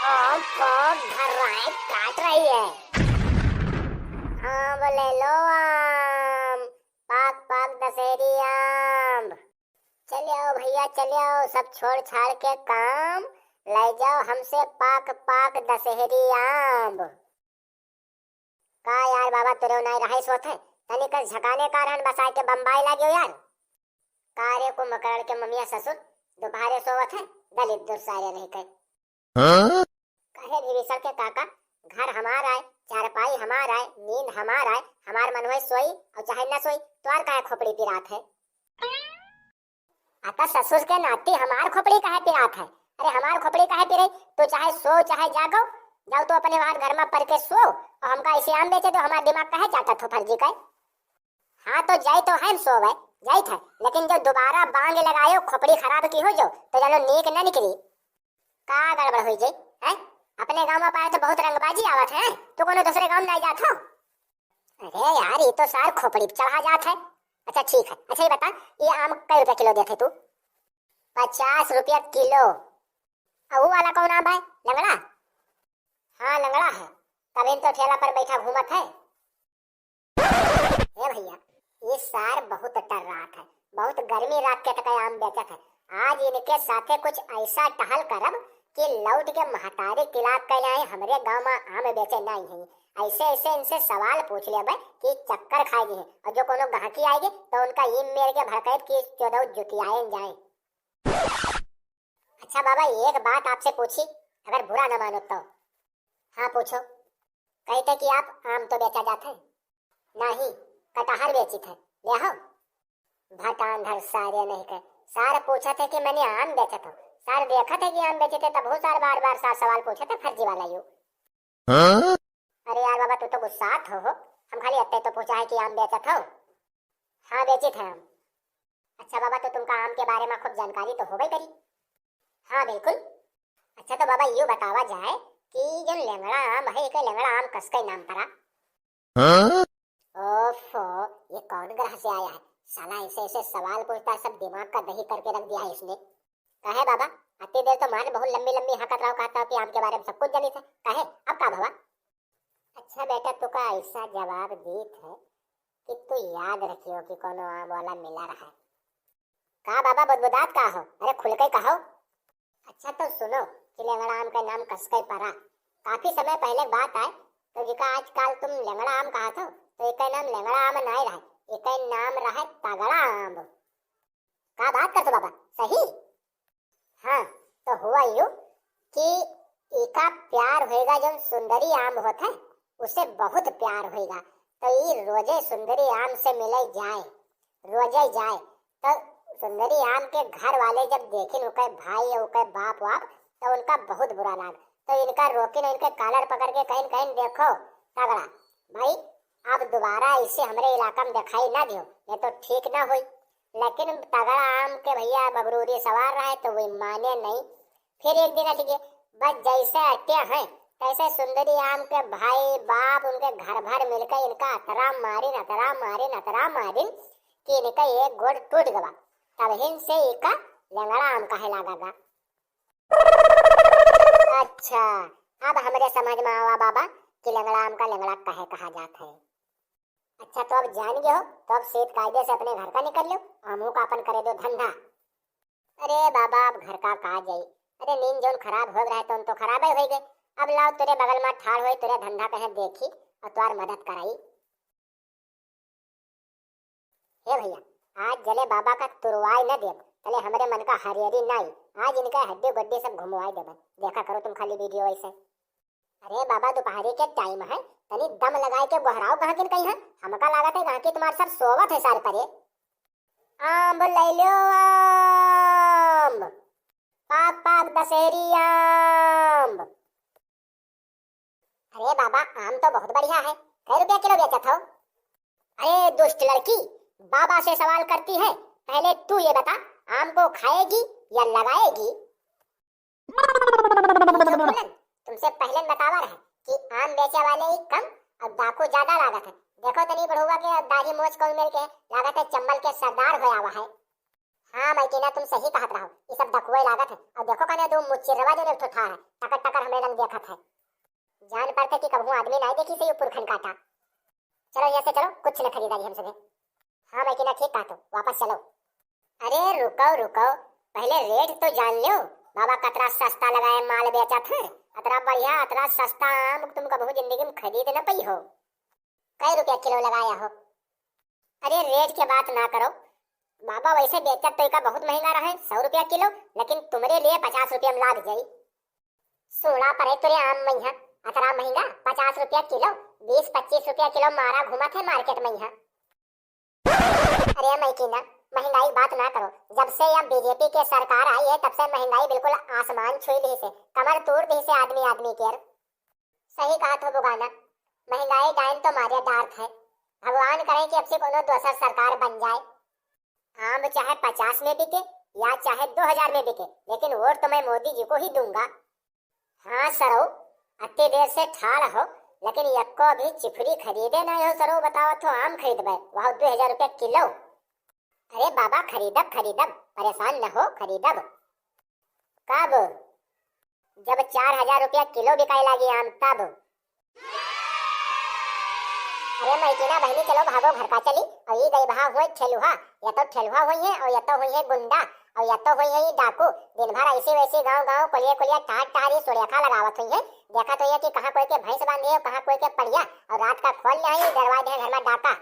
आम बहुत घर्राए काट रही है। आम ले लो आम, पाक पाक दशहरी आम। चले आओ भैया चले आओ, सब छोड़ छाड़ के काम ले जाओ हमसे पाक पाक दशहरी आम। का यार बाबा तुरे नहीं रहा सोत है तनिक झकाने कारण बसाए के बम्बाई लाग्यो यार। कारे को मकड़ के ममिया ससुर दोपहरे सोवत है, दलित दुर्सारे नहीं कहे। कहे विभीषण के काका घर हमारा है, चारपाई हमारा है, नींद हमारा है, हमार मन हुए सोई और चाहे न सोई तो का खोपड़ी पिरात है। आता ससुर के नाती हमार खोपड़ी काहे पिरात है? अरे हमार खोपड़ी काहे पिरे? तो चाहे सो चाहे जागो, जाओ तो अपने बाहर घर में पढ़ के सो और हमका ऐसे आम बेचे तो हमारा दिमाग काहे जाता थो फर्जी का। हाँ तो जाई तो है सोवे जाई था, लेकिन जो दोबारा बांग लगायो खोपड़ी खराब की हो जो तो जानो नीक न निकली। का गड़बड़ हुई जे हैं? अपने गांव में पाए तो बहुत रंगबाजी आवत है, तो कोनो दूसरे गांव नहीं जात हो? अरे यार ये तो सार खोपड़ी चढ़ा जात है। अच्छा ठीक है, अच्छा ये बता ये आम कई रुपए किलो देते तू? 50 रुपया किलो। और वो वाला कौन आम है? लंगड़ा? हाँ लंगड़ा है, तभी तो ठेला पर बैठा घूमत है। ए भैया ये सार बहुत टर्राट है, बहुत गर्मी रात के तक आम बेचत है। आज इनके साथे कुछ ऐसा टहल करब कि लौट के महतारी किला कहलाए हमरे गांव में आम बेचे नहीं है। ऐसे ऐसे इनसे सवाल पूछ ले भाई कि चक्कर खाएगी है, और जो कोनो गाहकी आएगी तो उनका ईम मेर के भड़कैत की 14 जुतियाए जाए। अच्छा बाबा एक बात आपसे पूछी, अगर बुरा न मानो तो? हाँ पूछो। कहते कि आप आम तो बेचा जाता है? नहीं, कटहर बेची थे, ले आओ। भटांधर सारे नहीं कहे, सार पूछा थे कि मैंने आम बेचा था, सार देखा थे कि आम बेचे थे, तब सार बार बार सार सवाल पूछे थे फर्जी वाला यू। अरे यार बाबा तू तो गुस्सात हो, हम खाली अत्ते तो पूछा है कि आम बेचा था। हाँ बेचे थे आम। अच्छा बाबा तो तुमका आम के बारे में खूब जानकारी तो हो गई करी? हाँ बिल्कुल। अच्छा तो बाबा यूँ बतावा जाए कि जो लंगड़ा आम है एक लंगड़ा आम कसके नाम पड़ा? ओफो ये कौन ग्रह से आया है साला, ऐसे ऐसे सवाल पूछता है, सब दिमाग का दही करके रख दिया है इसने। कहे बाबा अति देर तो मान बहुत लंबी लंबी हकत रहो, कहता हो कि आम के बारे में सब कुछ जानी था, कहे अब का बाबा? अच्छा बेटा तू का ऐसा जवाब दी थे कि तू याद रखियो कि कोनो आम वाला मिला रहा है। का बाबा बुदबुदात का हो, अरे खुल के कहो। अच्छा तो सुनो कि लंगड़ा आम का नाम कसके पड़ा। काफी समय पहले बात आए तो जिका आजकल तुम लंगड़ा आम कहा था तो एक नाम लंगड़ा आम नहीं रहा, एक नाम रहा तगड़ा आम। का बात करते बाबा सही? हाँ तो हुआ यूं कि एका प्यार होएगा जो सुंदरी आम होता है उसे बहुत प्यार होएगा, तो ये रोजे सुंदरी आम से मिले जाए, रोजे जाए तो सुंदरी आम के घर वाले जब देखे उनके भाई और उनके बाप वाप तो उनका बहुत बुरा लगा, तो इनका रोकिन इनके कॉलर पकड़ के कहीं कहीं देखो तगड़ा भाई अब दोबारा इसे हमारे इलाका में दिखाई ना दियो, ये तो ठीक ना हुई। लेकिन तगड़ा आम के भैया बबरूरी सवार रहा है तो वो माने नहीं। फिर एक दिन अटके बस जैसे अटे हैं तैसे सुंदरी आम के भाई बाप उनके घर भर मिलकर इनका अतरा मारिन कि इनका एक गोड़ टूट गया, तब हिन से इनका लंगड़ा आम कहे लगा। अच्छा अब हमारे समझ में आवा बाबा कि लंगड़ा आम का लंगड़ा कहे कहा जाता है। अच्छा तो अब जान गए हो तो अब सेठ कायदे से अपने घर का निकल लो, आमों का अपन करे दो धंधा। अरे बाबा अब घर का कहा जाई, अरे नींद जोन खराब हो रहा है तो तो खराब ही हो गए, अब लाओ तेरे बगल में ठाड़ हुए तेरे धंधा कहे देखी और तुम्हार मदद कराई। हे भैया आज जले बाबा का तुरवाई न दे चले हमारे मन का हरियरी नहीं, आज इनका हड्डी गड्डी सब घुमवाई दे, देखा करो तुम खाली वीडियो ऐसे। अरे बाबा दोपहरी के टाइम है तनी दम लगाए के बहराओ कहाँ किन कहीं है, हमका लागत है कहाँ की तुम्हारे सब सोवत है सार परे। आम ले लो आम, पाक पाक दशहरी आम। अरे बाबा आम तो बहुत बढ़िया है, कै रुपया किलो बेचत हो? अरे दुष्ट लड़की बाबा से सवाल करती है, पहले तू ये बता आम को खाएगी या लगाएगी? तुमसे पहले बतावा रहा कि आम बेचे वाले ही कम और डाकू ज्यादा लागत है। देखो तनी बढ़ुआ के दाढ़ी मोछ कौन मिल के लागत है चंबल के सरदार होया हुआ है। हाँ मैकिना तुम सही कहत रहो, ये सब डकुए लागत है। और देखो कने दो मुचिरवा जो ने उठा है, टकर टकर हमें रंग देखत है। जान पड़ते कि कबहू आदमी नहीं देखी से ये पुरखन काटा। चलो यहाँ से चलो, कुछ न खरीदारी हम सके। हाँ मैकिना ठीक कहा, तो वापस चलो। अरे रुको रुको, पहले रेट तो जान लो। बाबा कतरा सस्ता लगाए माल बेचा था, अतरा बढ़िया अतरा सस्ता आम तुम कबहू जिंदगी में खरीद न पई हो। कई रुपया किलो लगाया हो? अरे रेट के बात ना करो बाबा, वैसे बेचत तो का बहुत महंगा रहे 100 रुपया किलो, लेकिन तुम्हारे लिए 50 रुपया में लाद जाई। सोना पड़े तुरे आम महिया अतरा महंगा 50 रुपया किलो, 20-25 रुपया किलो मारा घुमा थे मार्केट में यहाँ। अरे मैकिना महंगाई बात ना करो, जब से यहाँ बीजेपी के सरकार आई है तब से महंगाई बिल्कुल आसमान छुई ली से, कमर तोड़ दी से आदमी आदमी के। सही कहा तो बुगाना, महंगाई डाइन तो मारे डार्क है। भगवान करे कि अब से कोनो दूसरा सरकार बन जाए। आम चाहे 50 में बिके या चाहे 2000 में बिके, लेकिन वोट तो मैं मोदी जी को ही दूंगा। हाँ सरो, अत्ते देर से ठाड़ हो, लेकिन यक्को भी चिफरी खरीदे नहीं हो सरो। बताओ तो आम खरीदबे वह 2000 रुपया किलो। अरे बाबा खरीदब खरीदब, परेशान न हो, खरीदब। कब? जब 4000 रुपया किलो बिकाए लगी आम तब। अरे मैकिना बहनी चलो भागो घर का चली। और ये गई बहा हुए ठेलुहा, या तो ठेलुहा हुई है और या तो हुई है गुंडा और या तो हुई है ये डाकू। दिन भर ऐसे वैसे गांव गांव कोलिया कोलिया टाट टारी सुरेखा लगावत हुई है। देखा तो ये कि कहाँ कोई के भैंस बांधे और कहाँ कोई के पड़िया, और रात का खोल ले आई दरवाजे घर में डाका।